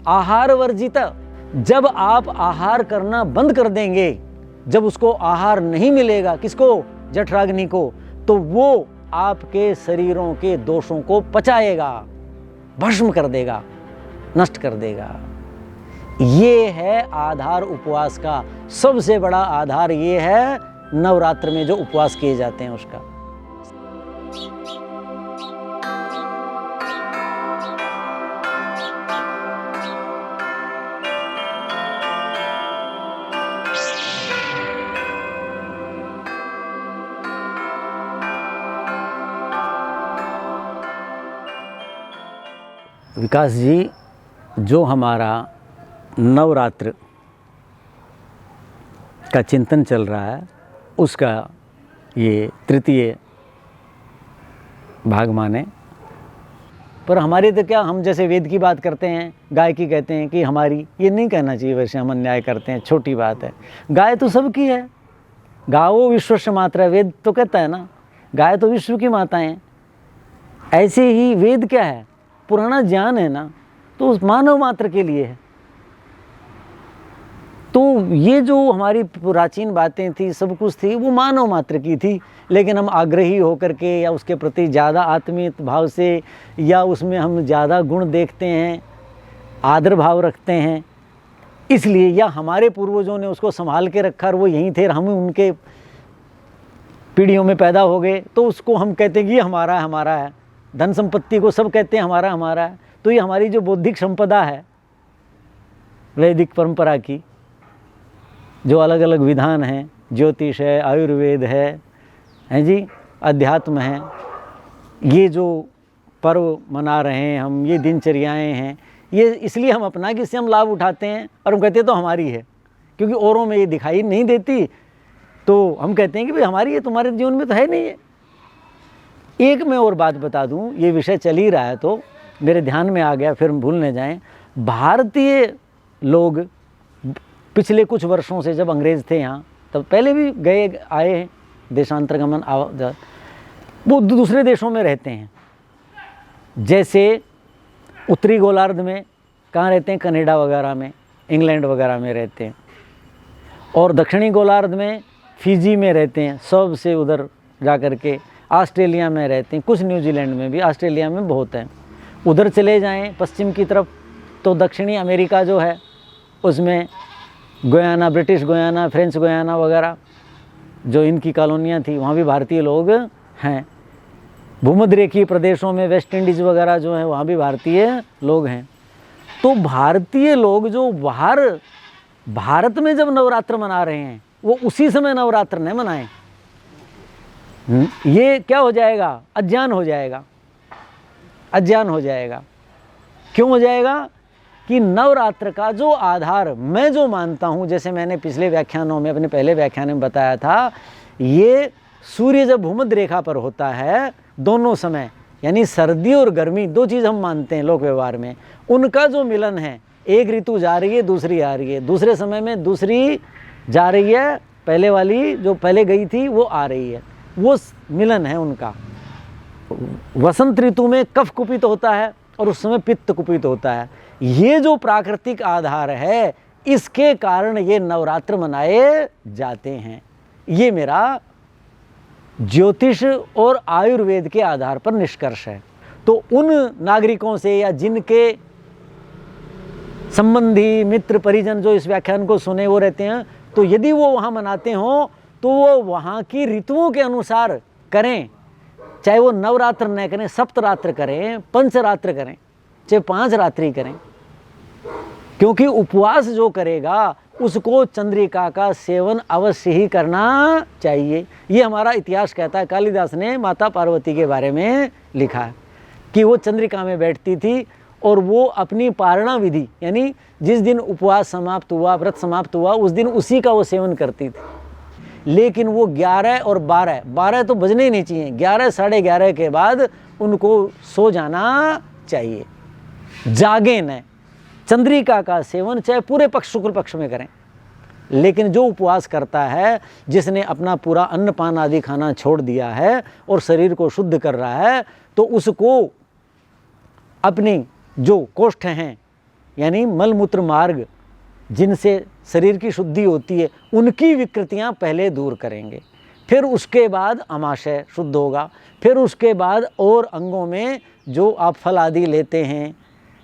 आहार वर्जित। जब आप आहार करना बंद कर देंगे, जब उसको आहार नहीं मिलेगा, किसको? जठराग्नि को, तो वो आपके शरीरों के दोषों को पचाएगा, भस्म कर देगा, नष्ट कर देगा। ये है आधार उपवास का। सबसे बड़ा आधार ये है नवरात्र में जो उपवास किए जाते हैं उसका। विकास जी, जो हमारा नवरात्र का चिंतन चल रहा है उसका ये तृतीय भाग माने। पर हमारे तो क्या, हम जैसे वेद की बात करते हैं, गाय की कहते हैं कि हमारी, ये नहीं कहना चाहिए। वैसे हम अन्याय करते हैं, छोटी बात है। गाय तो सबकी है। गावो विश्वस्य मात्रा, वेद तो कहता है ना, गाय तो विश्व की माता है। ऐसे ही वेद क्या है? पुराना ज्ञान है ना, तो उस मानव मात्र के लिए है। तो ये जो हमारी प्राचीन बातें थी, सब कुछ थी, वो मानव मात्र की थी। लेकिन हम आग्रही होकर के या उसके प्रति ज़्यादा आत्मीय भाव से, या उसमें हम ज़्यादा गुण देखते हैं, आदर भाव रखते हैं, इसलिए, या हमारे पूर्वजों ने उसको संभाल के रखा और वो यहीं थे और हम उनके पीढ़ियों में पैदा हो गए, तो उसको हम कहते हैं कि हमारा है, हमारा है। धन संपत्ति को सब कहते हैं हमारा, हमारा है। तो ये हमारी जो बौद्धिक संपदा है वैदिक परंपरा की, जो अलग अलग विधान हैं, ज्योतिष है, आयुर्वेद है जी, अध्यात्म है, ये जो पर्व मना रहे हैं हम, ये दिनचर्याएं हैं, ये इसलिए हम अपना कि इससे हम लाभ उठाते हैं और हम कहते हैं तो हमारी है, क्योंकि औरों में ये दिखाई नहीं देती। तो हम कहते हैं कि भाई हमारी है, तुम्हारे जीवन में तो है नहीं है। एक मैं और बात बता दूं, ये विषय चल ही रहा है तो मेरे ध्यान में आ गया, फिर भूल न जाएं। भारतीय लोग पिछले कुछ वर्षों से, जब अंग्रेज़ थे यहाँ, तब पहले भी गए आए हैं, देशांतरगमन, वो दूसरे देशों में रहते हैं। जैसे उत्तरी गोलार्ध में कहाँ रहते हैं? कनाडा वगैरह में, इंग्लैंड वगैरह में रहते हैं। और दक्षिणी गोलार्ध में फिजी में रहते हैं, सबसे उधर जा कर के। ऑस्ट्रेलिया में रहते हैं, कुछ न्यूजीलैंड में भी, ऑस्ट्रेलिया में बहुत हैं। उधर चले जाएं पश्चिम की तरफ तो दक्षिणी अमेरिका जो है उसमें Guyana, British Guyana, French Guiana वगैरह जो इनकी कॉलोनियाँ थी, वहाँ भी भारतीय लोग हैं। भूमध्यरेखीय प्रदेशों में वेस्ट इंडीज़ वगैरह जो है, वहाँ भी भारतीय लोग हैं। तो भारतीय लोग जो बाहर भारत में जब नवरात्र मना रहे हैं, वो उसी समय नवरात्र न मनाएं। ये क्या हो जाएगा? अज्ञान हो जाएगा, अज्ञान हो जाएगा। क्यों हो जाएगा? कि नवरात्र का जो आधार मैं जो मानता हूँ, जैसे मैंने पिछले व्याख्यानों में, अपने पहले व्याख्यान में बताया था, ये सूर्य जब भूमध्य रेखा पर होता है, दोनों समय, यानी सर्दी और गर्मी, दो चीज़ हम मानते हैं लोक व्यवहार में, उनका जो मिलन है, एक ऋतु जा रही है, दूसरी आ रही है, दूसरे समय में दूसरी जा रही है, पहले वाली जो पहले गई थी वो आ रही है, वो मिलन है उनका। वसंत ऋतु में कफ कुपित होता है और उस समय पित्त कुपित होता है। ये जो प्राकृतिक आधार है, इसके कारण ये नवरात्र मनाए जाते हैं। ये मेरा ज्योतिष और आयुर्वेद के आधार पर निष्कर्ष है। तो उन नागरिकों से या जिनके संबंधी, मित्र, परिजन जो इस व्याख्यान को सुने वो रहते हैं, तो यदि वो वहाँ मनाते हों तो वो वहाँ की ऋतुओं के अनुसार करें। चाहे वो नवरात्र न करें, सप्तरात्र करें, पंचरात्र करें, चाहे 5 रात्रि करें, क्योंकि उपवास जो करेगा उसको चंद्रिका का सेवन अवश्य ही करना चाहिए। ये हमारा इतिहास कहता है। कालिदास ने माता पार्वती के बारे में लिखा है कि वो चंद्रिका में बैठती थी और वो अपनी पारणा विधि, यानी जिस दिन उपवास समाप्त हुआ, व्रत समाप्त हुआ, उस दिन उसी का वो सेवन करती थी। लेकिन वो 11 और 12 तो बजने ही नहीं चाहिए, 11 साढ़े 11 के बाद उनको सो जाना चाहिए, जागे न। चंद्रिका का सेवन चाहे पूरे पक्ष, शुक्ल पक्ष में करें। लेकिन जो उपवास करता है, जिसने अपना पूरा अन्न पान आदि खाना छोड़ दिया है और शरीर को शुद्ध कर रहा है, तो उसको अपनी जो कोष्ठ हैं, यानी मल मूत्र मार्ग जिनसे शरीर की शुद्धि होती है, उनकी विकृतियां पहले दूर करेंगे। फिर उसके बाद अमाशय शुद्ध होगा। फिर उसके बाद और अंगों में जो आप फल आदि लेते हैं,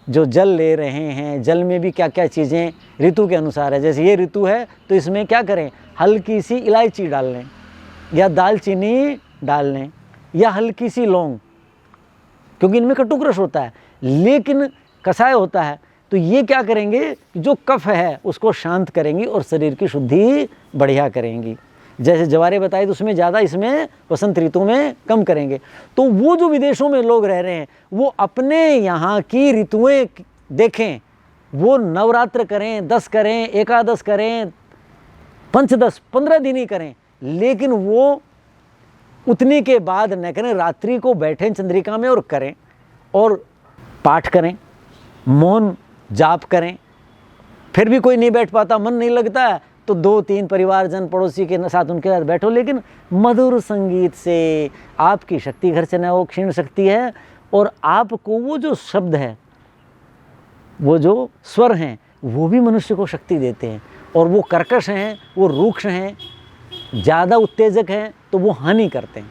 जो जल ले रहे हैं, जल में भी क्या क्या चीज़ें ऋतु के अनुसार है। जैसे ये ऋतु है तो इसमें क्या करें, हल्की सी इलायची डाल लें या दालचीनी डाल लें या हल्की सी लौंग, क्योंकि इनमें कटुक रस होता है लेकिन कषाय होता है। तो ये क्या करेंगे, जो कफ है उसको शांत करेंगी और शरीर की शुद्धि बढ़िया करेंगी। जैसे जवारे बताए तो उसमें ज़्यादा, इसमें वसंत ऋतु में कम करेंगे। तो वो जो विदेशों में लोग रह रहे हैं वो अपने यहाँ की ऋतुएं देखें, वो नवरात्र करें, 10 करें, एकादश करें, पंचदश, 15 दिन ही करें, लेकिन वो उतने के बाद न करें। रात्रि को बैठें चंद्रिका में और करें, और पाठ करें, मौन जाप करें। फिर भी कोई नहीं बैठ पाता, मन नहीं लगता है, तो 2-3 परिवारजन पड़ोसी के साथ उनके साथ बैठो, लेकिन मधुर संगीत से आपकी शक्ति घर से न हो, क्षीण शक्ति है, और आपको वो जो शब्द है, वो जो स्वर हैं, वो भी मनुष्य को शक्ति देते हैं। और वो कर्कश हैं, वो रूक्ष हैं, ज़्यादा उत्तेजक हैं तो वो हानि करते हैं।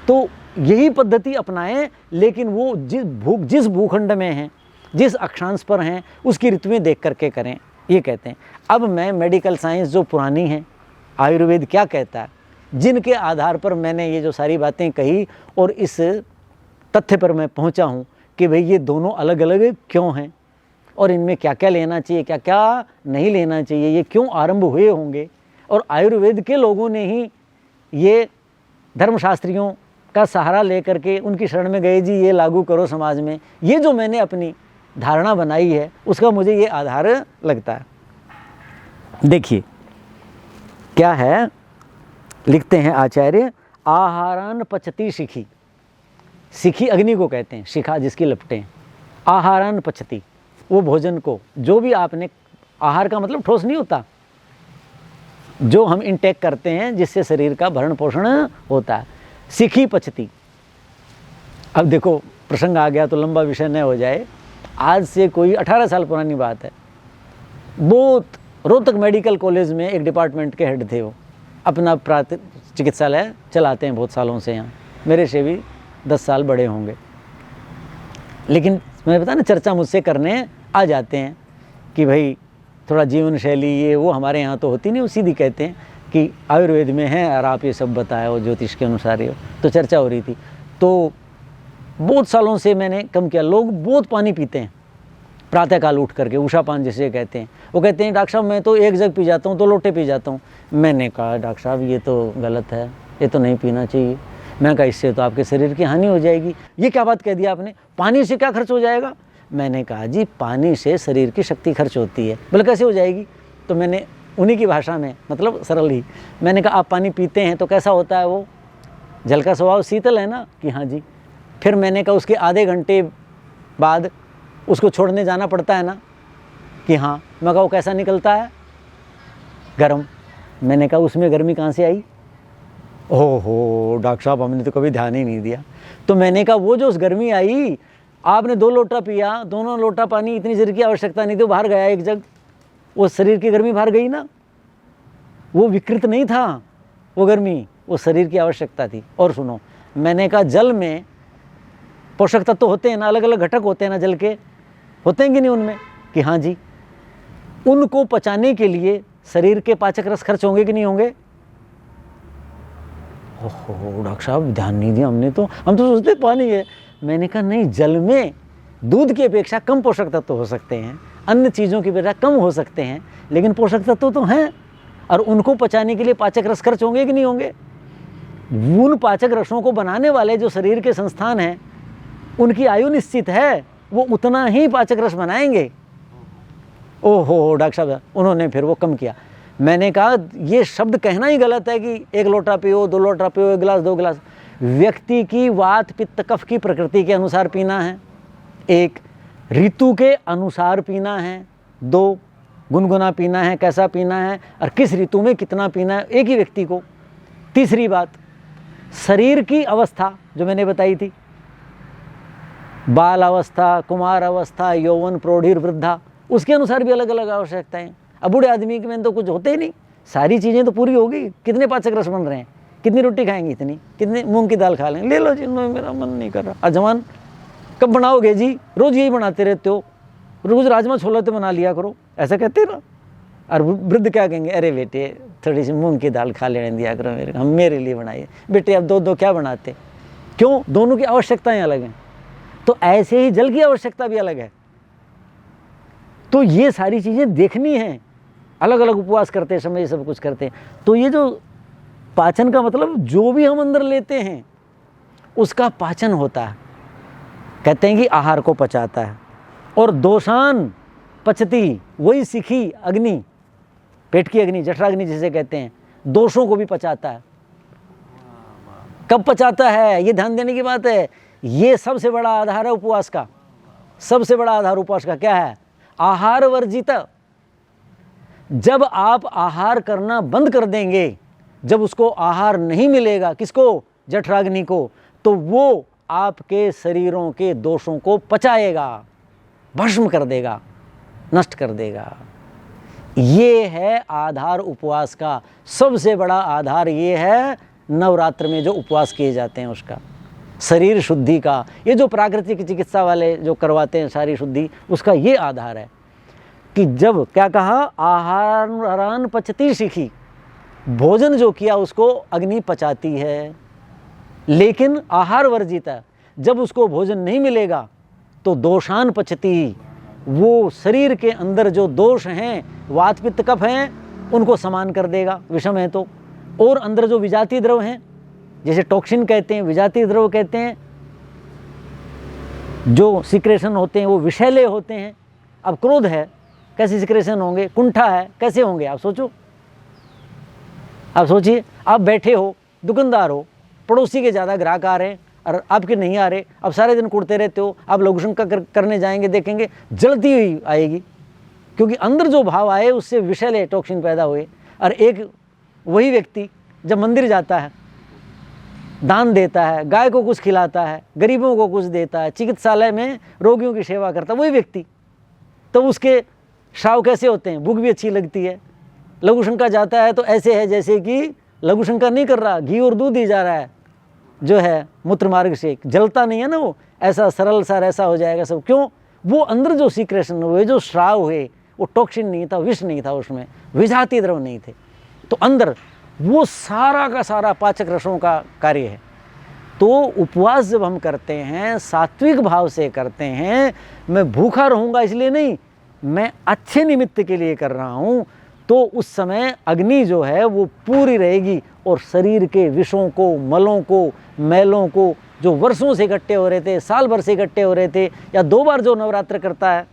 तो यही पद्धति अपनाएं, लेकिन वो जिस भूखंड में हैं, जिस अक्षांश पर हैं, उसकी ऋतुएं देख करके करें, ये कहते हैं। अब मैं मेडिकल साइंस जो पुरानी है, आयुर्वेद क्या कहता है, जिनके आधार पर मैंने ये जो सारी बातें कही और इस तथ्य पर मैं पहुंचा हूं कि भाई ये दोनों अलग अलग क्यों हैं और इनमें क्या क्या लेना चाहिए, क्या क्या नहीं लेना चाहिए, ये क्यों आरंभ हुए होंगे। और आयुर्वेद के लोगों ने ही ये धर्मशास्त्रियों का सहारा लेकर के उनकी शरण में गए, जी ये लागू करो समाज में। ये जो मैंने अपनी धारणा बनाई है उसका मुझे ये आधार लगता है। देखिए क्या है, लिखते हैं आचार्य, आहारान पचती शिखी। शिखी अग्नि को कहते हैं, शिखा जिसकी लपटें। आहारान पचती, वो भोजन को, जो भी आपने, आहार का मतलब ठोस नहीं होता, जो हम इंटेक करते हैं जिससे शरीर का भरण पोषण होता है। शिखी पचती। अब देखो प्रसंग आ गया तो लंबा विषय न हो जाए। आज से कोई 18 साल पुरानी बात है, बहुत रोहतक मेडिकल कॉलेज में एक डिपार्टमेंट के हेड थे। वो अपना चिकित्सालय चलाते हैं बहुत सालों से यहाँ, मेरे से भी 10 साल बड़े होंगे। लेकिन मैंने बताया ना, चर्चा मुझसे करने आ जाते हैं कि भाई थोड़ा जीवन शैली ये वो हमारे यहाँ तो होती नहीं, वो सीधी कहते हैं कि आयुर्वेद में है और आप ये सब बताए हो ज्योतिष के अनुसार ही हो। तो चर्चा हो रही थी, तो बहुत सालों से मैंने कम किया। लोग बहुत पानी पीते हैं प्रातःकाल उठ करके, उषा पान जिसे कहते हैं। वो कहते हैं डॉक्टर साहब मैं तो 1 जग पी जाता हूँ, 2 लोटे पी जाता हूँ। मैंने कहा डॉक्टर साहब ये तो गलत है, ये तो नहीं पीना चाहिए। मैं कहा इससे तो आपके शरीर की हानि हो जाएगी। ये क्या बात कह दिया आपने, पानी से क्या खर्च हो जाएगा। मैंने कहा जी पानी से शरीर की शक्ति खर्च होती है। बोले कैसे हो जाएगी। तो मैंने उन्हीं की भाषा में, मतलब सरल ही, मैंने कहा आप पानी पीते हैं तो कैसा होता है, वो जल का स्वभाव शीतल है ना, कि हाँ जी। फिर मैंने कहा उसके आधे घंटे बाद उसको छोड़ने जाना पड़ता है ना, कि हाँ। मैं कहा वो कैसा निकलता है, गर्म। मैंने कहा उसमें गर्मी कहाँ से आई। ओहो डॉक्टर साहब हमने तो कभी ध्यान ही नहीं दिया। तो मैंने कहा वो जो उस गर्मी आई, आपने 2 लोटा पिया, दोनों लोटा पानी, इतनी जल की आवश्यकता नहीं थी, बाहर गया 1 जग, वो शरीर की गर्मी बाहर गई ना। वो विकृत नहीं था वो गर्मी, वो शरीर की आवश्यकता थी। और सुनो, मैंने कहा जल में पोषक तत्व होते हैं ना, अलग अलग घटक होते हैं ना जल के, होते हैं कि नहीं उनमें, कि हाँ जी। उनको पचाने के लिए शरीर के पाचक रस खर्च होंगे कि नहीं होंगे। ओहो डॉक्टर साहब ध्यान नहीं दिया हमने, तो हम तो सोचते पानी है। मैंने कहा नहीं, जल में दूध की अपेक्षा कम पोषक तत्व हो सकते हैं, अन्य चीज़ों की अपेक्षा कम हो सकते हैं, लेकिन पोषक तत्व तो हैं। और उनको पचाने के लिए पाचक रस खर्च होंगे कि नहीं होंगे। उन पाचक रसों को बनाने वाले जो शरीर के संस्थान हैं, उनकी आयु निश्चित है, वो उतना ही पाचक रस बनाएंगे। ओहो डॉक्टर साहब, उन्होंने फिर वो कम किया। मैंने कहा ये शब्द कहना ही गलत है कि 1 लोटा पियो, 2 लोटा पियो, 1 गिलास, 2 गिलास। व्यक्ति की वात पित्त कफ की प्रकृति के अनुसार पीना है, 1 ऋतु के अनुसार पीना है, 2 गुनगुना पीना है, कैसा पीना है और किस ऋतु में कितना पीना है एक ही व्यक्ति को। तीसरी बात, शरीर की अवस्था जो मैंने बताई थी, बाल अवस्था, कुमार अवस्था, यौवन, प्रौढ़ी, वृद्धा, उसके अनुसार भी अलग अलग आवश्यकताएं। अब बूढ़े आदमी के में तो कुछ होते ही नहीं, सारी चीज़ें तो पूरी होगी। कितने पाचक रस बन रहे हैं, कितनी रोटी खाएंगे, इतनी, कितने मूंग की दाल खा लेंगे, ले लो जी, मेरा मन नहीं कर रहा। और जवान कब बनाओगे जी, रोज़ यही बनाते रहते हो, रोज़ राजमा छोला तो बना लिया करो, ऐसा कहते ना। और वृद्ध क्या कहेंगे, अरे बेटे थोड़ी सी मूंग की दाल खा लेने दिया करो मेरे लिए बनाइए। बेटे अब दो दो क्या बनाते, क्यों, दोनों की आवश्यकताएं अलग हैं। तो ऐसे ही जल की आवश्यकता भी अलग है। तो ये सारी चीज़ें देखनी है, अलग अलग उपवास करते समय सब कुछ करते हैं। तो ये जो पाचन का मतलब जो भी हम अंदर लेते हैं उसका पाचन होता है। कहते हैं कि आहार को पचाता है। और दोषान पचती, वही सीखी अग्नि, पेट की अग्नि, जठराग्नि जिसे कहते हैं, दोषों को भी पचाता है। कब पचाता है, ये ध्यान देने की बात है। ये सबसे बड़ा आधार है उपवास का। सबसे बड़ा आधार उपवास का क्या है, आहार वर्जित। जब आप आहार करना बंद कर देंगे, जब उसको आहार नहीं मिलेगा, किसको, जठराग्नि को, तो वो आपके शरीरों के दोषों को पचाएगा, भस्म कर देगा, नष्ट कर देगा। ये है आधार उपवास का। सबसे बड़ा आधार ये है नवरात्र में जो उपवास किए जाते हैं उसका, शरीर शुद्धि का। ये जो प्राकृतिक चिकित्सा वाले जो करवाते हैं शरीर शुद्धि, उसका ये आधार है कि जब क्या कहा, आहारान पचती शिखी, भोजन जो किया उसको अग्नि पचाती है। लेकिन आहार वर्जित है, जब उसको भोजन नहीं मिलेगा तो दोषान पचती, वो शरीर के अंदर जो दोष हैं, वात पित्त कफ हैं, उनको समान कर देगा, विषम है तो। और अंदर जो विजातीय द्रव हैं, जैसे टॉक्सिन कहते हैं, विजातीय द्रव कहते हैं, जो सिक्रेशन होते हैं वो विषैले होते हैं। अब क्रोध है, कैसे सिक्रेशन होंगे, कुंठा है, कैसे होंगे, आप सोचो। आप सोचिए, आप बैठे हो, दुकानदार हो, पड़ोसी के ज़्यादा ग्राहक आ रहे हैं और आपके नहीं आ रहे, अब सारे दिन कुड़ते रहते हो, आप लघु शंका करने जाएंगे, देखेंगे जलती हुई आएगी, क्योंकि अंदर जो भाव आए उससे विषैले टॉक्सिन पैदा हुए। और एक वही व्यक्ति जब मंदिर जाता है, दान देता है, गाय को कुछ खिलाता है, गरीबों को कुछ देता है, चिकित्सालय में रोगियों की सेवा करता है, वही व्यक्ति, तो उसके श्राव कैसे होते हैं, भूख भी अच्छी लगती है। लघु शंका जाता है तो ऐसे है जैसे कि लघु शंका नहीं कर रहा, घी और दूध ही जा रहा है, जो है मूत्र मार्ग से, जलता नहीं है ना वो, ऐसा सरल सा ऐसा हो जाएगा सब। क्यों, वो अंदर जो सीक्रेशन हुए, जो श्राव हुए, वो टॉक्सिन नहीं था, विष नहीं था उसमें, विजातीय द्रव नहीं थे। तो अंदर वो सारा का सारा पाचक रसों का कार्य है। तो उपवास जब हम करते हैं, सात्विक भाव से करते हैं, मैं भूखा रहूँगा इसलिए नहीं, मैं अच्छे निमित्त के लिए कर रहा हूँ, तो उस समय अग्नि जो है वो पूरी रहेगी और शरीर के विषों को, मलों को, मैलों को, जो वर्षों से इकट्ठे हो रहे थे, साल भर से इकट्ठे हो रहे थे, या 2 बार जो नवरात्र करता है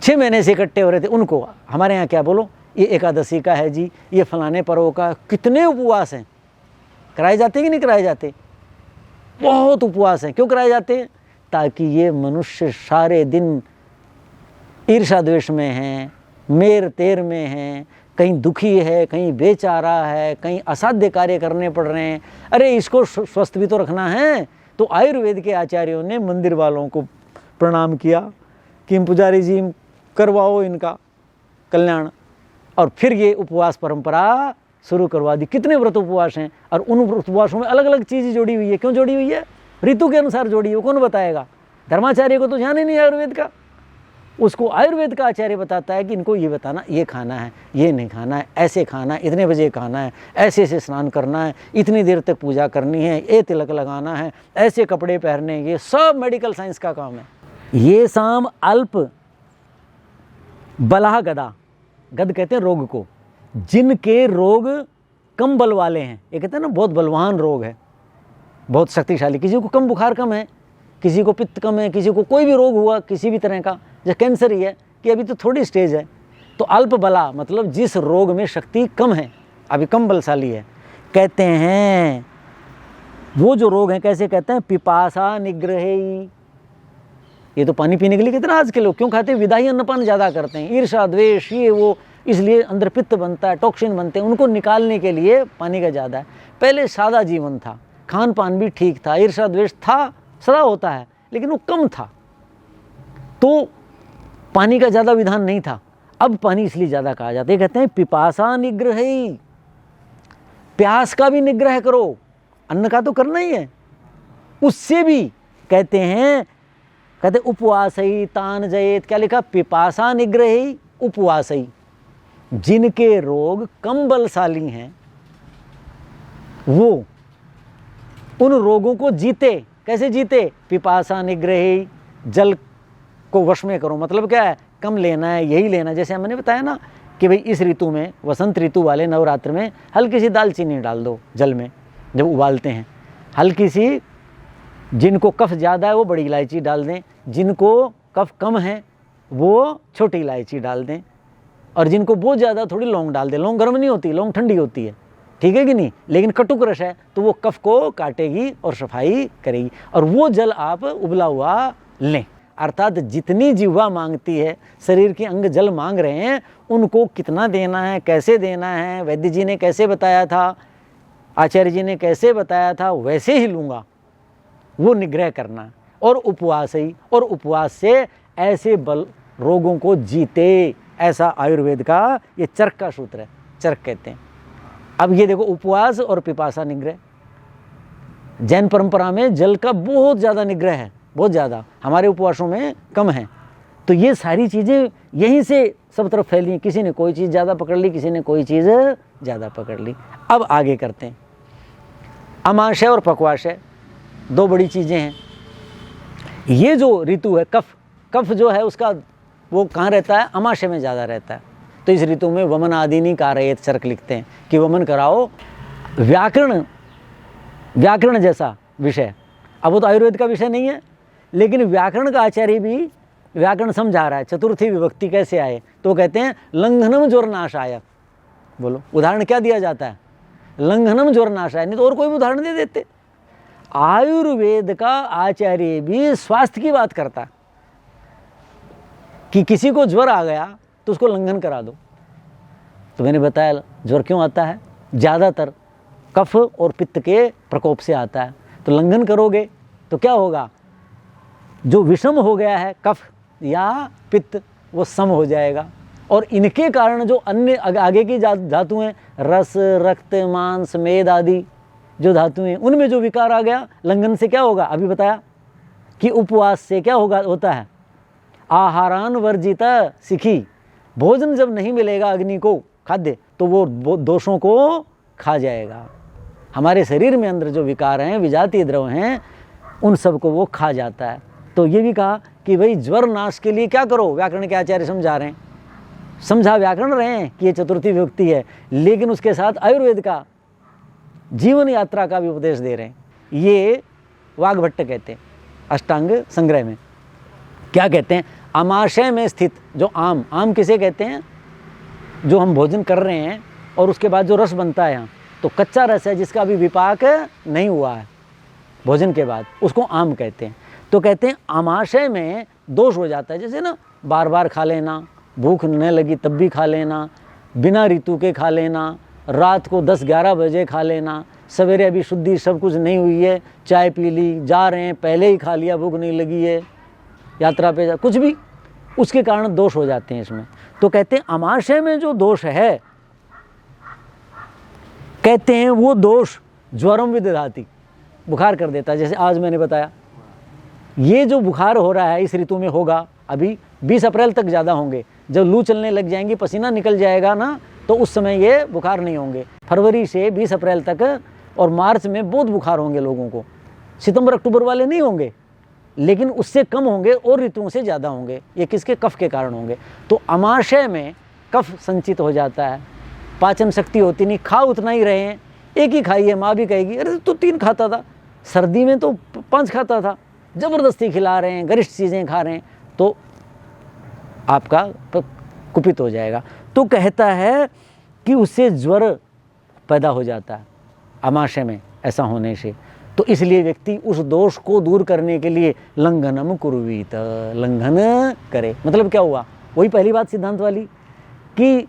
6 महीने से इकट्ठे हो रहे थे, उनको हमारे यहाँ क्या बोलो, ये एकादशी का है जी, ये फलाने पर्व का, कितने उपवास हैं, कराए जाते कि नहीं कराए जाते, बहुत उपवास हैं। क्यों कराए जाते हैं, ताकि ये मनुष्य सारे दिन ईर्षा द्वेष में हैं, मेर तेर में हैं, कहीं दुखी है, कहीं बेचारा है, कहीं असाध्य कार्य करने पड़ रहे हैं, अरे इसको स्वस्थ भी तो रखना है। तो आयुर्वेद के आचार्यों ने मंदिर वालों को प्रणाम किया कि पुजारी जी करवाओ इनका कल्याण, और फिर ये उपवास परंपरा शुरू करवा दी। कितने व्रत उपवास हैं, और उन उपवासों में अलग अलग चीज़ जोड़ी हुई है। क्यों जोड़ी हुई है, ऋतु के अनुसार जोड़ी है, कौन बताएगा, धर्माचार्य को तो ध्यान ही नहीं आयुर्वेद का, उसको आयुर्वेद का आचार्य बताता है कि इनको ये बताना, ये खाना है, ये नहीं खाना है, ऐसे खाना है, इतने बजे खाना है, ऐसे ऐसे स्नान करना है, इतनी देर तक पूजा करनी है, ये तिलक लगाना है, ऐसे कपड़े पहनने, ये सब मेडिकल साइंस का काम है। ये शाम अल्प बलाह गदा, गद कहते हैं रोग को, जिनके रोग कम बल वाले हैं, ये कहते हैं ना बहुत बलवान रोग है, बहुत शक्तिशाली, किसी को कम बुखार कम है, किसी को पित्त कम है, किसी को कोई भी रोग हुआ किसी भी तरह का, जैसे कैंसर ही है कि अभी तो थोड़ी स्टेज है, तो अल्प बला मतलब जिस रोग में शक्ति कम है, अभी कम बलशाली है, कहते हैं वो जो रोग हैं, कैसे कहते हैं, पिपासा निग्रही। ये तो पानी पीने के लिए कितना आज के लोग क्यों खाते हैं, विदाही अन्नपान ज़्यादा करते हैं, ईर्षा द्वेष ये वो, इसलिए अंदर पित्त बनता है, टॉक्सिन बनते हैं, उनको निकालने के लिए पानी का ज़्यादा है। पहले सादा जीवन था, खान पान भी ठीक था, ईर्षा द्वेष था, सदा होता है, लेकिन वो कम था। तो पानी का ज़्यादा विधान नहीं था, अब पानी इसलिए ज़्यादा कहा जाता है। कहते हैं पिपासा निग्रह, प्यास का भी निग्रह करो, अन्न का तो करना ही है, उससे भी कहते हैं, कहते उपवासई तान जयेत, क्या लिखा, पिपासा निग्रही उपवासई, जिनके रोग कम बलशाली हैं वो उन रोगों को जीते। कैसे जीते, पिपासा निग्रही, जल को वश में करो, मतलब क्या है, कम लेना है, यही लेना। जैसे मैंने बताया ना कि भाई इस ऋतु में, वसंत ऋतु वाले नवरात्र में हल्की सी दालचीनी डाल दो जल में जब उबालते हैं, हल्की सी, जिनको कफ ज़्यादा है वो बड़ी इलायची डाल दें, जिनको कफ कम है वो छोटी इलायची डाल दें, और जिनको बहुत ज़्यादा थोड़ी लौंग डाल दें। लौंग गर्म नहीं होती, लौंग ठंडी होती है, ठीक है कि नहीं, लेकिन कटुक रस है तो वो कफ को काटेगी और सफाई करेगी। और वो जल आप उबला हुआ लें, अर्थात जितनी जिह्वा मांगती है, शरीर के अंग जल मांग रहे हैं, उनको कितना देना है, कैसे देना है, वैद्य जी ने कैसे बताया था, आचार्य जी ने कैसे बताया था, वैसे ही लूँगा, वो निग्रह करना। और उपवास ही, और उपवास से ऐसे बल रोगों को जीते, ऐसा आयुर्वेद का ये चरक का सूत्र है, चरक कहते हैं। अब ये देखो, उपवास और पिपासा निग्रह, जैन परंपरा में जल का बहुत ज़्यादा निग्रह है, बहुत ज़्यादा, हमारे उपवासों में कम है। तो ये सारी चीज़ें यहीं से सब तरफ फैली हैं, किसी ने कोई चीज़ ज़्यादा पकड़ ली, किसी ने कोई चीज़ ज़्यादा पकड़ ली। अब आगे करते हैं, अमाशय और पक्वाशय, दो बड़ी चीज़ें हैं। ये जो ऋतु है, कफ, कफ जो है उसका वो कहाँ रहता है, अमाशय में ज़्यादा रहता है। तो इस ऋतु में वमन आदि नहीं कारयेत, चरक लिखते हैं कि वमन कराओ। व्याकरण जैसा विषय, अब वो तो आयुर्वेद का विषय नहीं है, लेकिन व्याकरण का आचार्य भी व्याकरण समझा रहा है। चतुर्थी विभक्ति कैसे आए, तो कहते हैं लंघनम ज्वरनाशाय। बोलो उदाहरण क्या दिया जाता है, लंघनम ज्वरनाशाय, नहीं तो और कोई भी उदाहरण दे देते। आयुर्वेद का आचार्य भी स्वास्थ्य की बात करता है कि किसी को ज्वर आ गया तो उसको लंघन करा दो। तो मैंने बताया ज्वर क्यों आता है, ज़्यादातर कफ और पित्त के प्रकोप से आता है। तो लंघन करोगे तो क्या होगा, जो विषम हो गया है कफ या पित्त वो सम हो जाएगा, और इनके कारण जो अन्य आगे की धातु हैं, रस, रक्त, मांस, मेद आदि जो धातुएं, उनमें जो विकार आ गया, लंघन से क्या होगा, अभी बताया कि उपवास से क्या होता है, आहारान वर्जिता सिखी, भोजन जब नहीं मिलेगा अग्नि को खाद्य, तो वो दोषों को खा जाएगा। हमारे शरीर में अंदर जो विकार हैं, विजातीय द्रव हैं, उन सब को वो खा जाता है। तो ये भी कहा कि भाई ज्वर नाश के लिए क्या करो, व्याकरण के आचार्य समझा रहे हैं, समझा व्याकरण रहे हैं कि ये चतुर्थी विभक्ति है, लेकिन उसके साथ आयुर्वेद का जीवन यात्रा का भी उपदेश दे रहे हैं। ये वाग्भट्ट कहते हैं अष्टांग संग्रह में, क्या कहते हैं, अमाशय में स्थित जो आम, आम किसे कहते हैं, जो हम भोजन कर रहे हैं और उसके बाद जो रस बनता है यहाँ, तो कच्चा रस है जिसका अभी विपाक नहीं हुआ है भोजन के बाद, उसको आम कहते हैं। तो कहते हैं अमाशय में दोष हो जाता है, जैसे ना बार बार खा लेना, भूख न लगी तब भी खा लेना, बिना ऋतु के खा लेना, रात को 10-11 बजे खा लेना, सवेरे अभी शुद्धि सब कुछ नहीं हुई है, चाय पी ली, जा रहे हैं पहले ही खा लिया, भूख नहीं लगी है, यात्रा पे कुछ भी, उसके कारण दोष हो जाते हैं इसमें। तो कहते हैं अमाशय में जो दोष है, कहते हैं वो दोष ज्वरम विदधाति, बुखार कर देता है। जैसे आज मैंने बताया, ये जो बुखार हो रहा है इस ऋतु में होगा, अभी 20 अप्रैल तक ज़्यादा होंगे, जब लू चलने लग जाएंगी, पसीना निकल जाएगा ना, तो उस समय ये बुखार नहीं होंगे। फरवरी से 20 अप्रैल तक और मार्च में बहुत बुखार होंगे लोगों को, सितंबर अक्टूबर वाले नहीं होंगे, लेकिन उससे कम होंगे और ऋतुओं से ज़्यादा होंगे। ये किसके, कफ के कारण होंगे। तो अमाशय में कफ संचित हो जाता है, पाचन शक्ति होती नहीं, खा उतना ही रहे हैं, एक ही खाई है, माँ भी कहेगी अरे तो 3 खाता था, सर्दी में तो 5 खाता था, ज़बरदस्ती खिला रहे हैं, गरिष्ठ चीज़ें खा रहे हैं, तो आपका कुपित हो जाएगा। तो कहता है कि उससे ज्वर पैदा हो जाता है अमाशय में, ऐसा होने से। तो इसलिए व्यक्ति उस दोष को दूर करने के लिए लंघनम कुर्वीत, लंघन करे। मतलब क्या हुआ, वही पहली बात सिद्धांत वाली कि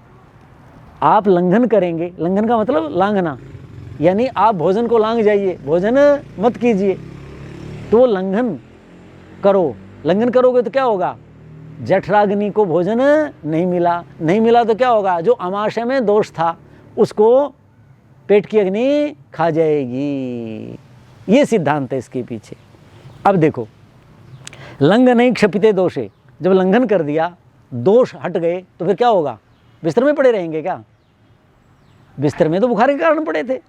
आप लंघन करेंगे, लंघन का मतलब लांघना, यानी आप भोजन को लांघ जाइए, भोजन मत कीजिए, तो वो लंघन करो। लंघन करोगे तो क्या होगा, जठराग्नि को भोजन नहीं मिला। नहीं मिला तो क्या होगा, जो अमाशय में दोष था उसको पेट की अग्नि खा जाएगी। ये सिद्धांत है इसके पीछे। अब देखो, लंघन क्षपिते दोषे, जब लंघन कर दिया, दोष हट गए, तो फिर क्या होगा, बिस्तर में पड़े रहेंगे क्या? बिस्तर में तो बुखार के कारण पड़े थे,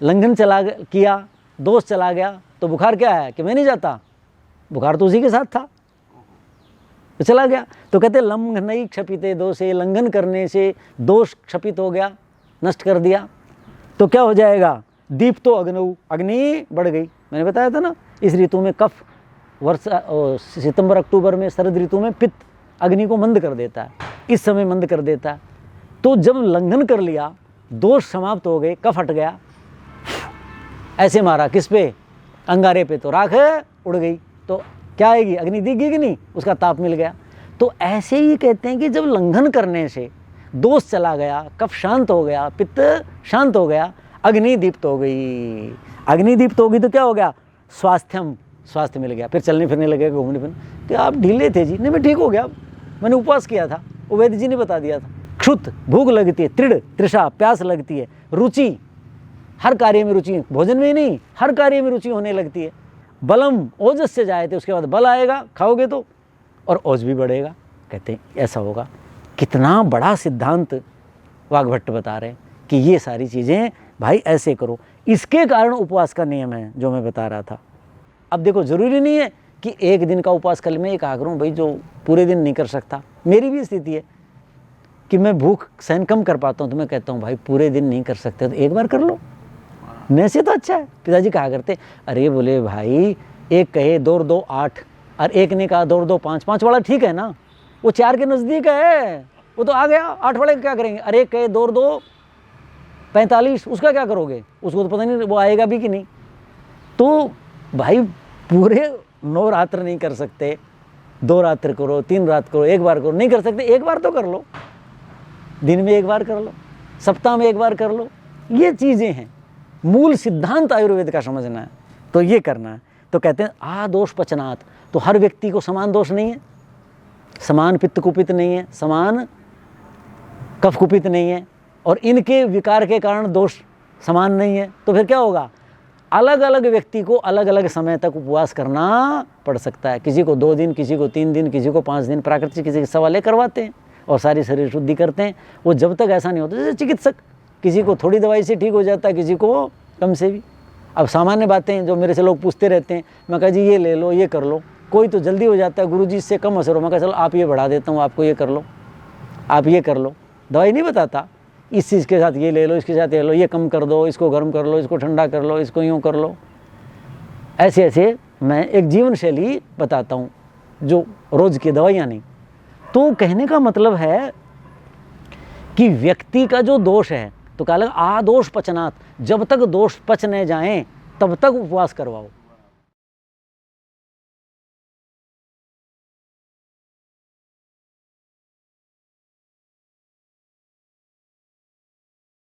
लंघन किया, दोष चला गया, तो बुखार क्या है कि मैं नहीं जाता, बुखार तो उसी के साथ था, तो चला गया। तो कहते लंघन क्षपिते दोषे, लंघन करने से दोष क्षपित हो गया, नष्ट कर दिया, तो क्या हो जाएगा, दीप्तो अग्नौ, अग्नि बढ़ गई। मैंने बताया था ना, इस ऋतु में कफ, वर्षा सितंबर अक्टूबर में शरद ऋतु में पित्त अग्नि को मंद कर देता है, इस समय मंद कर देता है। तो जब लंघन कर लिया, दोष समाप्त हो गए, कफ हट गया, ऐसे मारा किस पे, अंगारे पे, तो राख उड़ गई, तो क्या आएगी, अग्नि दिखेगी कि नहीं, उसका ताप मिल गया। तो ऐसे ही कहते हैं कि जब लंघन करने से दोष चला गया, कफ शांत हो गया, पित्त शांत हो गया, अग्नि दीप्त हो गई। अग्नि दीप्त होगी तो क्या हो गया, स्वास्थ्यम, स्वास्थ्य मिल गया, फिर चलने फिरने लगेगा, घूमने फिरने। कि आप ढीले थे जी, नहीं मैं ठीक हो गया, मैंने उपवास किया था, वो वैद्य जी ने बता दिया था। क्षुत, भूख लगती है, तृण, तृषा, प्यास लगती है, रुचि, हर कार्य में रुचि, भोजन में ही नहीं, हर कार्य में रुचि होने लगती है। बलम, ओजस से जाए थे, उसके बाद बल आएगा, खाओगे तो, और ओज भी बढ़ेगा। कहते हैं ऐसा होगा। कितना बड़ा सिद्धांत वाग्भट्ट बता रहे हैं कि ये सारी चीज़ें भाई ऐसे करो। इसके कारण उपवास का नियम है जो मैं बता रहा था। अब देखो, ज़रूरी नहीं है कि एक दिन का उपवास कर ले। मैं एक आग्रह हूँ भाई, जो पूरे दिन नहीं कर सकता, मेरी भी स्थिति है कि मैं भूख सहन कम कर पाता हूँ, तो मैं कहता हूँ भाई पूरे दिन नहीं कर सकते तो एक बार कर लो, मैं से तो अच्छा है। पिताजी कहा करते, अरे बोले भाई, एक कहे 2 और 2 8, और एक ने कहा 2 और 2 5, 5 वाला ठीक है ना, वो 4 के नज़दीक है, वो तो आ गया, 8 वाले क्या करेंगे। अरे एक कहे 2 और 2 45, उसका क्या करोगे, उसको तो पता नहीं वो आएगा भी कि नहीं। तो भाई पूरे 9 रात्र नहीं कर सकते, 2 रात्र करो, 3 रात करो, एक बार करो, नहीं कर सकते एक बार तो कर लो, दिन में एक बार कर लो, सप्ताह में एक बार कर लो। ये चीज़ें हैं, मूल सिद्धांत आयुर्वेद का समझना है, तो ये करना है। तो कहते हैं आदोष पचनात्, तो हर व्यक्ति को समान दोष नहीं है, समान पित्त कुपित नहीं है, समान कफ कुपित नहीं है, और इनके विकार के कारण दोष समान नहीं है। तो फिर क्या होगा, अलग अलग व्यक्ति को अलग अलग समय तक उपवास करना पड़ सकता है। किसी को 2 दिन, किसी को 3 दिन, किसी को 5 दिन, प्राकृतिक किसी के सवाले करवाते हैं और सारी शरीर शुद्धि करते हैं। वो जब तक ऐसा नहीं होता, जैसे चिकित्सक, किसी को थोड़ी दवाई से ठीक हो जाता है, किसी को कम से भी। अब सामान्य बातें जो मेरे से लोग पूछते रहते हैं, मैं कहा जी ये ले लो, ये कर लो। कोई तो जल्दी हो जाता है, गुरुजी इससे कम असर हो, मैं कहा चलो आप ये बढ़ा देता हूँ, आपको ये कर लो, आप ये कर लो। दवाई नहीं बताता, इस चीज़ के साथ ये ले लो, इसके साथ ये लो, ये कम कर दो, इसको गर्म कर लो, इसको ठंडा कर लो, इसको यूँ कर लो। ऐसे ऐसे मैं एक जीवन शैली बताता हूँ, जो रोज़ की दवाइयाँ नहीं। तो कहने का मतलब है कि व्यक्ति का जो दोष है, तो कहा लगा आदोष पचनात्, जब तक दोष पच न जाएं तब तक उपवास करवाओ।